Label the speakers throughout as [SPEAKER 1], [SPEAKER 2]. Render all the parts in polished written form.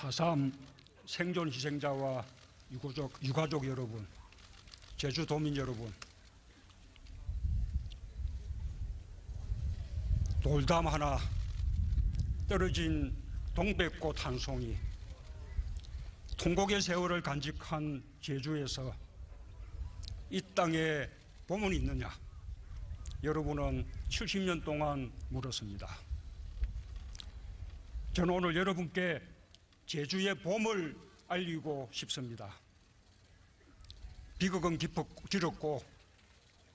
[SPEAKER 1] 4.3 생존 희생자와 유가족 여러분, 제주도민 여러분, 돌담 하나, 떨어진 동백꽃 한 송이, 통곡의 세월을 간직한 제주에서 이 땅에 봄은 있느냐? 여러분은 70년 동안 물었습니다. 저는 오늘 여러분께 제주의 봄을 알리고 싶습니다. 비극은 길었고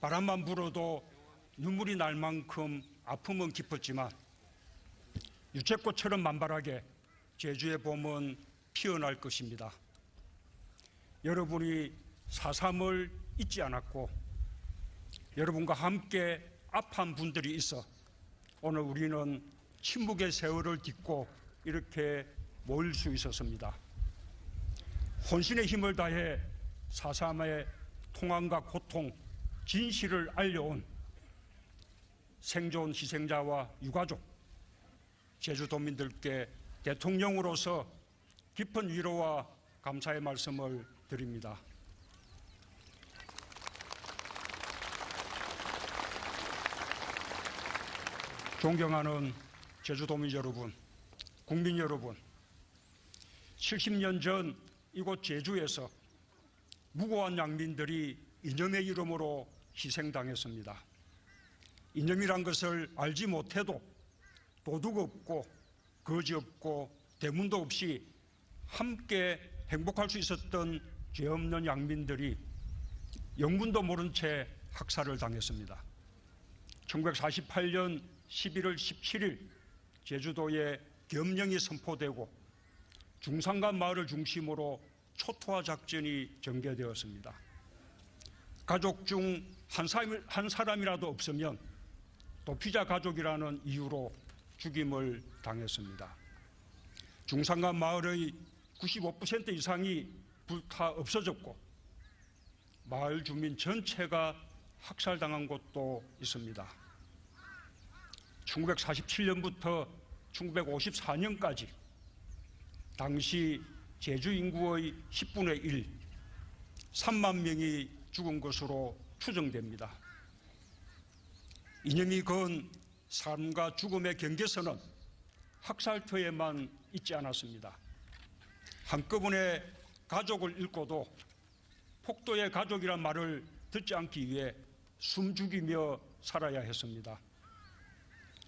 [SPEAKER 1] 바람만 불어도 눈물이 날 만큼 아픔은 깊었지만 유채꽃처럼 만발하게 제주의 봄은 피어날 것입니다. 여러분이 4.3을 잊지 않았고 여러분과 함께 아파한 분들이 있어 오늘 우리는 침묵의 세월을 딛고 이렇게 모일 수 있었습니다. 혼신의 힘을 다해 4.3의 통함과 고통, 진실을 알려온 생존 희생자와 유가족, 제주도민들께 대통령으로서 깊은 위로와 감사의 말씀을 드립니다. 존경하는 제주도민 여러분, 국민 여러분, 70년 전 이곳 제주에서 무고한 양민들이 이념의 이름으로 희생당했습니다. 이념이란 것을 알지 못해도 도둑 없고 거지 없고 대문도 없이 함께 행복할 수 있었던 죄 없는 양민들이 영문도 모른 채 학살을 당했습니다. 1948년 11월 17일 제주도에 계엄령이 선포되고 중산간 마을을 중심으로 초토화 작전이 전개되었습니다. 가족 중 한 사람이라도 없으면 도피자 가족이라는 이유로 죽임을 당했습니다. 중산간 마을의 95% 이상이 불타 없어졌고 마을 주민 전체가 학살당한 곳도 있습니다. 1947년부터 1954년까지 당시 제주 인구의 10분의 1, 3만 명이 죽은 것으로 추정됩니다. 이념이 그은 삶과 죽음의 경계선은 학살터에만 있지 않았습니다. 한꺼번에 가족을 잃고도 폭도의 가족이란 말을 듣지 않기 위해 숨죽이며 살아야 했습니다.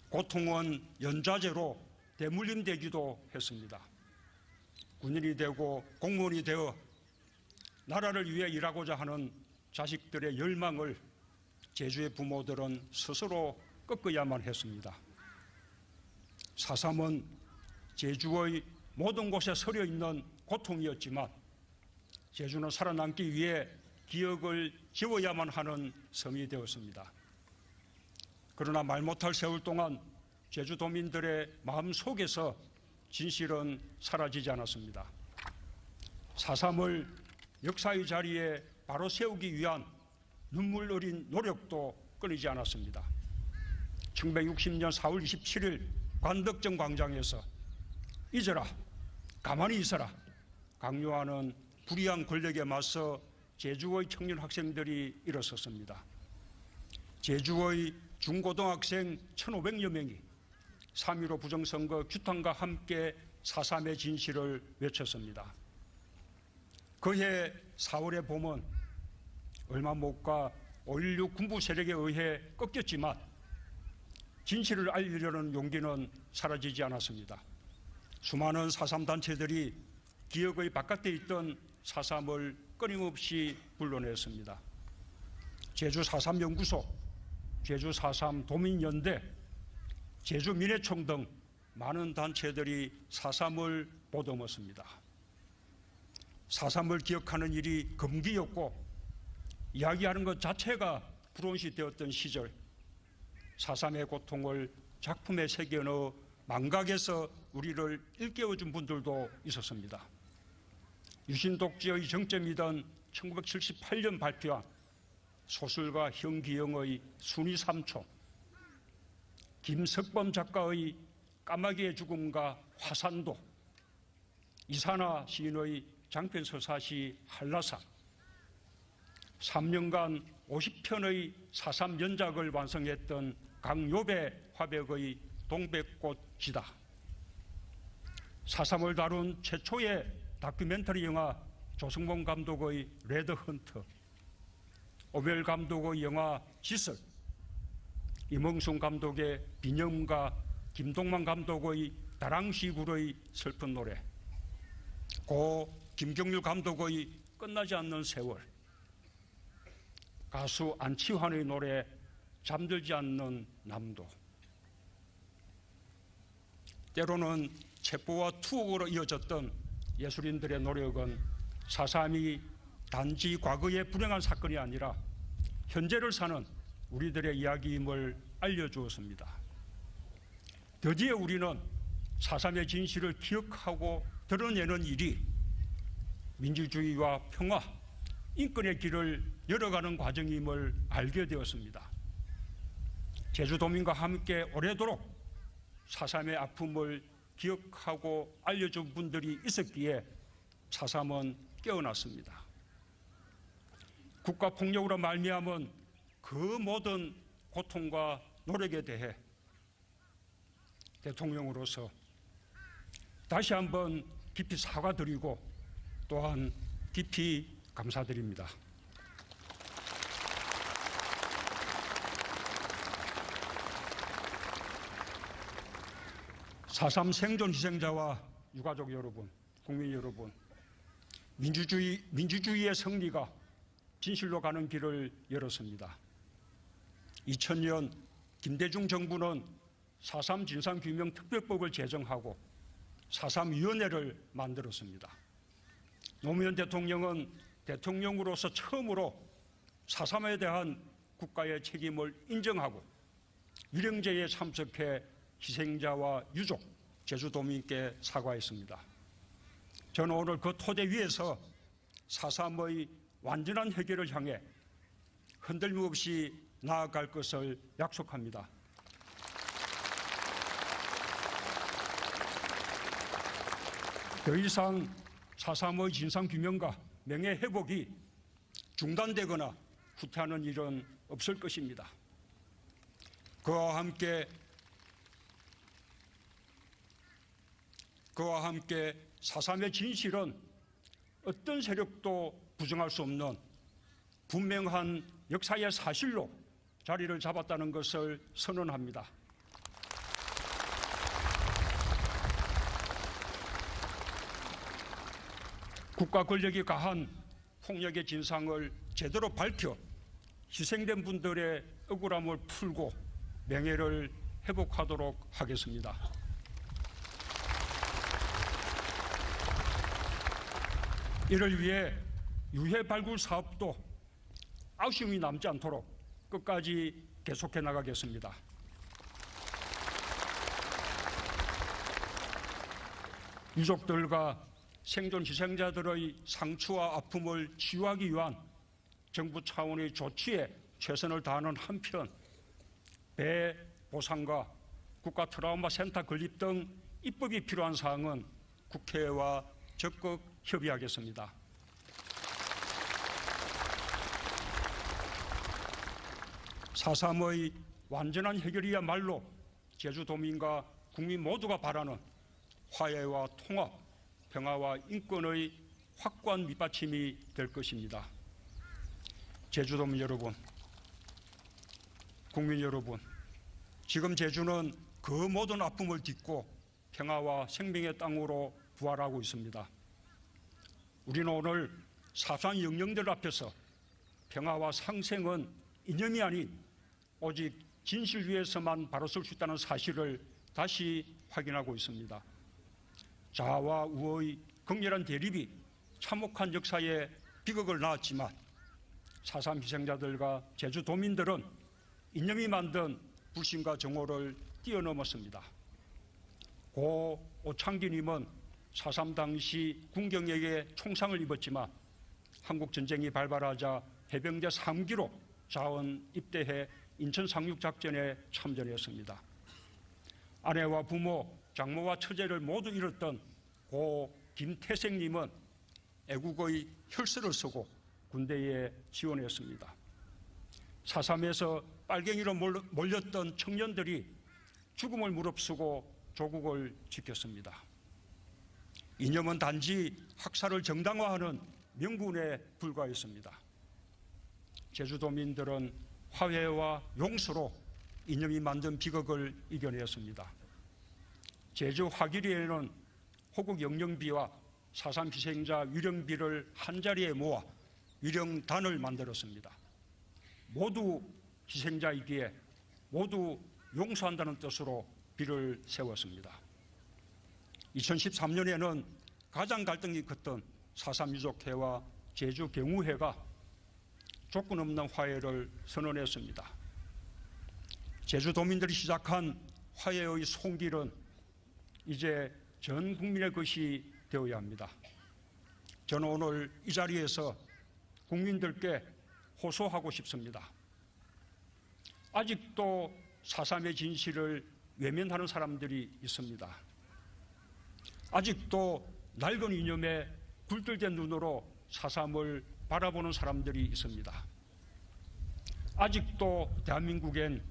[SPEAKER 1] 고통은 연좌제로 대물림되기도 했습니다. 군인이 되고 공무원이 되어 나라를 위해 일하고자 하는 자식들의 열망을 제주의 부모들은 스스로 꺾어야만 했습니다. 4.3은 제주의 모든 곳에 서려 있는 고통이었지만 제주는 살아남기 위해 기억을 지워야만 하는 섬이 되었습니다. 그러나 말 못할 세월 동안 제주도민들의 마음 속에서 진실은 사라지지 않았습니다. 4.3을 역사의 자리에 바로 세우기 위한 눈물 어린 노력도 끊이지 않았습니다. 1960년 4월 27일 관덕정 광장에서 잊어라, 가만히 있어라 강요하는 불의한 권력에 맞서 제주의 청년 학생들이 일어섰습니다. 제주의 중고등학생 1,500여 명이 3.15 부정선거 규탄과 함께 4.3의 진실을 외쳤습니다. 그해 4월의 봄은 얼마 못 가 5.16 군부 세력에 의해 꺾였지만 진실을 알리려는 용기는 사라지지 않았습니다. 수많은 4.3 단체들이 기억의 바깥에 있던 4.3을 끊임없이 불러냈습니다. 제주 4.3 연구소, 제주 4.3 도민연대, 제주 민해총 등 많은 단체들이 4.3을 보듬었습니다. 4.3을 기억하는 일이 금기였고 이야기하는 것 자체가 불온시 되었던 시절 4.3의 고통을 작품에 새겨 넣어 망각해서 우리를 일깨워준 분들도 있었습니다. 유신독재의 정점이던 1978년 발표한 소설가 현기영의 순위 3초, 김석범 작가의 까마귀의 죽음과 화산도, 이산화 시인의 장편 서사시 한라산, 3년간 50편의 4.3 연작을 완성했던 강요배 화백의 동백꽃지다, 4.3을 다룬 최초의 다큐멘터리 영화 조승봉 감독의 레드헌터, 오멜 감독의 영화 지설, 임흥순 감독의 비념과 김동만 감독의 다랑시굴의 슬픈 노래, 고 김경률 감독의 끝나지 않는 세월, 가수 안치환의 노래 잠들지 않는 남도, 때로는 첩보와 투옥으로 이어졌던 예술인들의 노력은 4.3이 단지 과거의 불행한 사건이 아니라 현재를 사는 우리들의 이야기임을 알려주었습니다. 드디어 우리는 4.3의 진실을 기억하고 드러내는 일이 민주주의와 평화, 인권의 길을 열어가는 과정임을 알게 되었습니다. 제주도민과 함께 오래도록 4.3의 아픔을 기억하고 알려준 분들이 있었기에 4.3은 깨어났습니다. 국가폭력으로 말미암은 그 모든 고통과 노력에 대해 대통령으로서 다시 한번 깊이 사과드리고 또한 깊이 감사드립니다. (4.3) 생존 희생자와 유가족 여러분, 국민 여러분, 민주주의의 승리가 진실로 가는 길을 열었습니다. 2000년 김대중 정부는 4.3 진상규명특별법을 제정하고 4.3위원회를 만들었습니다. 노무현 대통령은 대통령으로서 처음으로 4.3에 대한 국가의 책임을 인정하고 위령제에 참석해 희생자와 유족, 제주도민께 사과했습니다. 저는 오늘 그 토대 위에서 4.3의 완전한 해결을 향해 흔들림 없이 나아갈 것을 약속합니다. 더 이상 4.3의 진상규명과 명예회복이 중단되거나 후퇴하는 일은 없을 것입니다. 그와 함께 4.3의 진실은 어떤 세력도 부정할 수 없는 분명한 역사의 사실로 자리를 잡았다는 것을 선언합니다. 국가 권력이 가한 폭력의 진상을 제대로 밝혀 희생된 분들의 억울함을 풀고 명예를 회복하도록 하겠습니다. 이를 위해 유해 발굴 사업도 아쉬움이 남지 않도록 끝까지 계속해 나가겠습니다. 유족들과 생존 희생자들의 상처와 아픔을 치유하기 위한 정부 차원의 조치에 최선을 다하는 한편 배 보상과 국가 트라우마 센터 건립 등 입법이 필요한 사항은 국회와 적극 협의하겠습니다. (4.3)의 완전한 해결이야말로 제주도민과 국민 모두가 바라는 화해와 통합, 평화와 인권의 확고한 밑받침이 될 것입니다. 제주도민 여러분, 국민 여러분, 지금 제주는 그 모든 아픔을 딛고 평화와 생명의 땅으로 부활하고 있습니다. 우리는 오늘 4.3 영령들 앞에서 평화와 상생은 이념이 아닌 오직 진실 위에서만 바로 설 수 있다는 사실을 다시 확인하고 있습니다. 자아와 우의 극렬한 대립이 참혹한 역사에 비극을 낳았지만 4.3 희생자들과 제주도민들은 이념이 만든 불신과 정오를 뛰어넘었습니다. 고 오창기님은 4.3 당시 군경에게 총상을 입었지만 한국전쟁이 발발하자 해병대 3기로 자원 입대해 인천 상륙작전에 참전했습니다. 아내와 부모, 장모와 처제를 모두 잃었던 고 김태생님은 애국의 혈서를 쓰고 군대에 지원했습니다. 4.3에서 빨갱이로 몰렸던 청년들이 죽음을 무릅쓰고 조국을 지켰습니다. 이념은 단지 학살을 정당화하는 명분에 불과했습니다. 제주도민들은 화해와 용서로 이념이 만든 비극을 이겨냈습니다. 제주 화기리에는 호국 영령비와 4.3 희생자 위령비를 한자리에 모아 위령단을 만들었습니다. 모두 희생자이기에 모두 용서한다는 뜻으로 비를 세웠습니다. 2013년에는 가장 갈등이 컸던 4.3 유족회와 제주 경우회가 조건 없는 화해를 선언했습니다. 제주도민들이 시작한 화해의 손길은 이제 전 국민의 것이 되어야 합니다. 저는 오늘 이 자리에서 국민들께 호소하고 싶습니다. 아직도 4.3의 진실을 외면하는 사람들이 있습니다. 아직도 낡은 이념에 굴들된 눈으로 4.3을 바라보는 사람들이 있습니다. 아직도 대한민국엔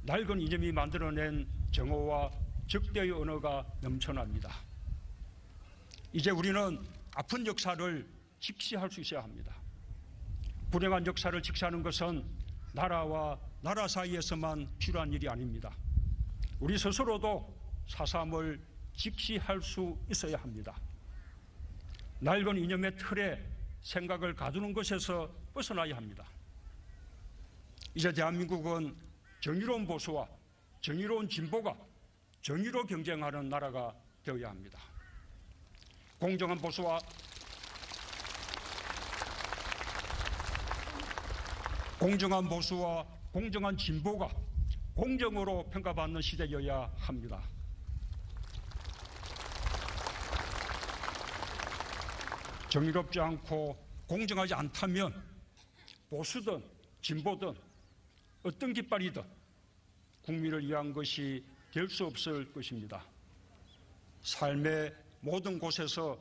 [SPEAKER 1] 낡은 이념이 만들어낸 정오와 적대의 언어가 넘쳐납니다. 이제 우리는 아픈 역사를 직시할 수 있어야 합니다. 불행한 역사를 직시하는 것은 나라와 나라 사이에서만 필요한 일이 아닙니다. 우리 스스로도 4.3을 직시할 수 있어야 합니다. 낡은 이념의 틀에 생각을 가두는 것에서 벗어나야 합니다. 이제 대한민국은 정의로운 보수와 정의로운 진보가 정의로 경쟁하는 나라가 되어야 합니다. 공정한 보수와 공정한 진보가 공정으로 평가받는 시대여야 합니다. 정의롭지 않고 공정하지 않다면 보수든 진보든 어떤 깃발이든 국민을 위한 것이 될 수 없을 것입니다. 삶의 모든 곳에서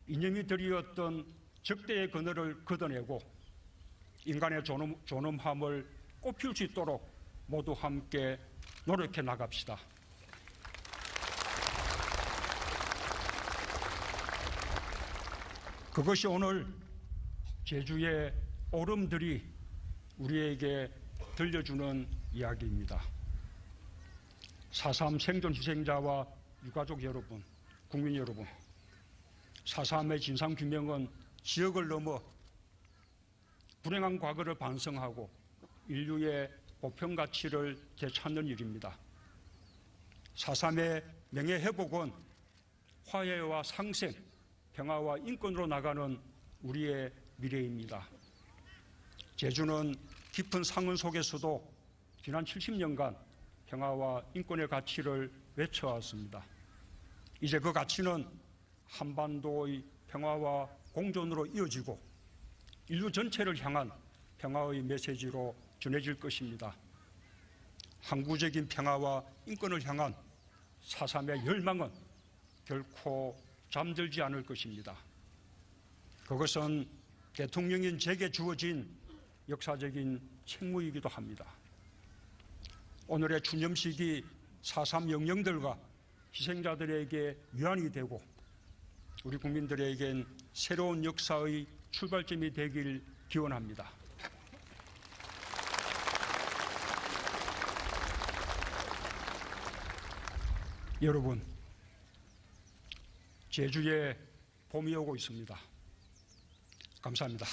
[SPEAKER 1] 이념이 드리웠던 적대의 그늘을 걷어내고 인간의 존엄함을 꽃피울 수 있도록 모두 함께 노력해 나갑시다. 그것이 오늘 제주의 오름들이 우리에게 들려주는 이야기입니다. 4.3 생존 희생자와 유가족 여러분, 국민 여러분, 4.3의 진상규명은 지역을 넘어 불행한 과거를 반성하고 인류의 보편 가치를 되찾는 일입니다. 4.3의 명예회복은 화해와 상생, 평화와 인권으로 나가는 우리의 미래입니다. 제주는 깊은 상흔 속에서도 지난 70년간 평화와 인권의 가치를 외쳐왔습니다. 이제 그 가치는 한반도의 평화와 공존으로 이어지고 인류 전체를 향한 평화의 메시지로 전해질 것입니다. 항구적인 평화와 인권을 향한 4.3의 열망은 결코 잠들지 않을 것입니다. 그것은 대통령인 제게 주어진 역사적인 책무이기도 합니다. 오늘의 추념식이 4.3 영령들과 희생자들에게 위안이 되고 우리 국민들에겐 새로운 역사의 출발점이 되길 기원합니다. 여러분, 제주에 봄이 오고 있습니다. 감사합니다.